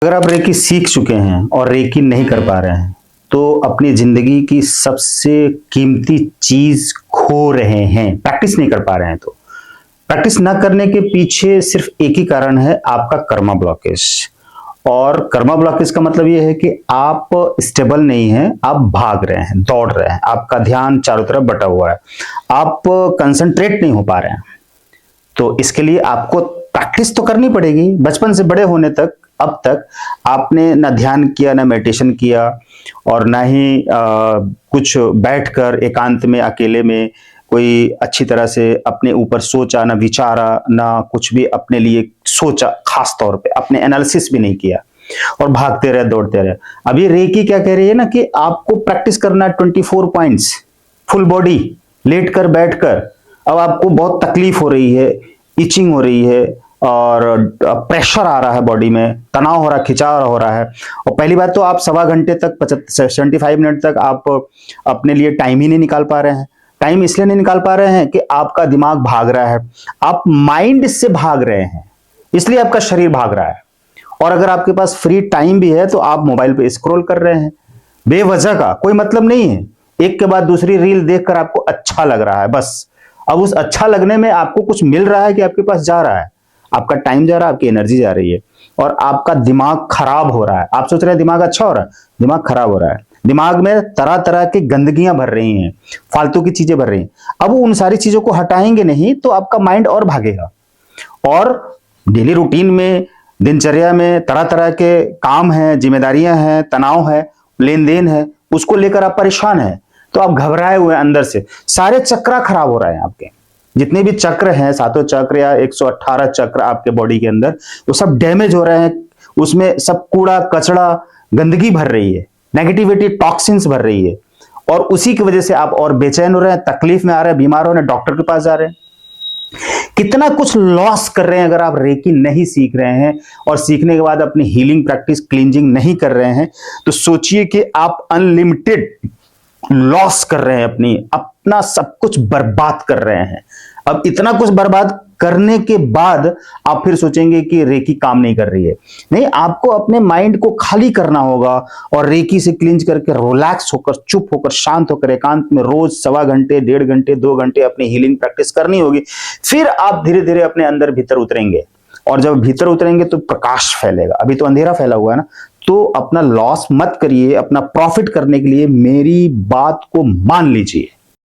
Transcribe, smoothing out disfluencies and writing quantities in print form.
अगर आप रेकी सीख चुके हैं और रेकी नहीं कर पा रहे हैं तो अपनी जिंदगी की सबसे कीमती चीज खो रहे हैं। प्रैक्टिस नहीं कर पा रहे हैं तो प्रैक्टिस ना करने के पीछे सिर्फ एक ही कारण है, आपका कर्मा ब्लॉकेज। और कर्मा ब्लॉकेज का मतलब यह है कि आप स्टेबल नहीं हैं, आप भाग रहे हैं, दौड़ रहे हैं, आपका ध्यान चारों तरफ बटा हुआ है, आप कंसंट्रेट नहीं हो पा रहे हैं। तो इसके लिए आपको प्रैक्टिस तो करनी पड़ेगी। बचपन से बड़े होने तक अब तक आपने ना ध्यान किया, ना मेडिटेशन किया, और ना ही कुछ बैठकर एकांत में अकेले में कोई अच्छी तरह से अपने ऊपर सोचा, ना विचारा, ना कुछ भी अपने लिए सोचा, खास तौर पे अपने एनालिसिस भी नहीं किया और भागते रहे, दौड़ते रहे। अब ये रेकी क्या कह रही है ना कि आपको प्रैक्टिस करना है 24 पॉइंट्स, फुल बॉडी, लेट कर बैठ कर। अब आपको बहुत तकलीफ हो रही है, इचिंग हो रही है और प्रेशर आ रहा है बॉडी में, तनाव हो रहा है, खिंचाव हो रहा है। और पहली बात तो आप सवा घंटे तक 75 मिनट तक आप अपने लिए टाइम ही नहीं निकाल पा रहे हैं। टाइम इसलिए नहीं निकाल पा रहे हैं कि आपका दिमाग भाग रहा है, आप माइंड से भाग रहे हैं, इसलिए आपका शरीर भाग रहा है। और अगर आपके पास फ्री टाइम भी है तो आप मोबाइल पे स्क्रॉल कर रहे हैं बेवजह का, कोई मतलब नहीं है। एक के बाद दूसरी रील देखकर आपको अच्छा लग रहा है बस। अब उस अच्छा लगने में आपको कुछ मिल रहा है कि आपके पास जा रहा है, आपका टाइम जा रहा है, आपकी एनर्जी जा रही है और आपका दिमाग खराब हो रहा है। आप सोच रहे हैं दिमाग अच्छा हो रहा है, दिमाग खराब हो रहा है। दिमाग में तरह तरह की गंदगियां भर रही हैं, फालतू की चीजें भर रही हैं। अब उन सारी चीजों को हटाएंगे नहीं तो आपका माइंड और भागेगा। और डेली रूटीन में, दिनचर्या में तरह तरह के काम हैं, जिम्मेदारियां हैं, तनाव है, लेन देन है, उसको लेकर आप परेशान हैं, तो आप घबराए हुए अंदर से। सारे चक्र खराब हो रहे हैं आपके, जितने भी चक्र हैं, सातों चक्र या 118 चक्र आपके बॉडी के अंदर, वो सब डैमेज हो रहे हैं। उसमें सब कूड़ा कचड़ा, गंदगी भर रही है, नेगेटिविटी, टॉक्सिन्स भर रही है। और उसी की वजह से आप और बेचैन हो रहे हैं, तकलीफ में आ रहे हैं, बीमार हो रहे हैं, डॉक्टर के पास जा रहे हैं। कितना कुछ लॉस कर रहे हैं अगर आप रेकी नहीं सीख रहे हैं और सीखने के बाद अपनी हीलिंग प्रैक्टिस, क्लींजिंग नहीं कर रहे हैं। तो सोचिए कि आप अनलिमिटेड लॉस कर रहे हैं, अपना सब कुछ बर्बाद कर रहे हैं। अब इतना कुछ बर्बाद करने के बाद आप फिर सोचेंगे कि रेकी काम नहीं कर रही है। नहीं, आपको अपने माइंड को खाली करना होगा और रेकी से क्लिंज करके रिलैक्स होकर, चुप होकर, शांत होकर एकांत में रोज सवा घंटे, 1.5 घंटे, 2 घंटे अपनी हीलिंग प्रैक्टिस करनी होगी। फिर आप धीरे धीरे अपने अंदर भीतर उतरेंगे और जब भीतर उतरेंगे तो प्रकाश फैलेगा। अभी तो अंधेरा फैला हुआ है ना। तो अपना लॉस मत करिए, अपना प्रॉफिट करने के लिए मेरी बात को मान लीजिए।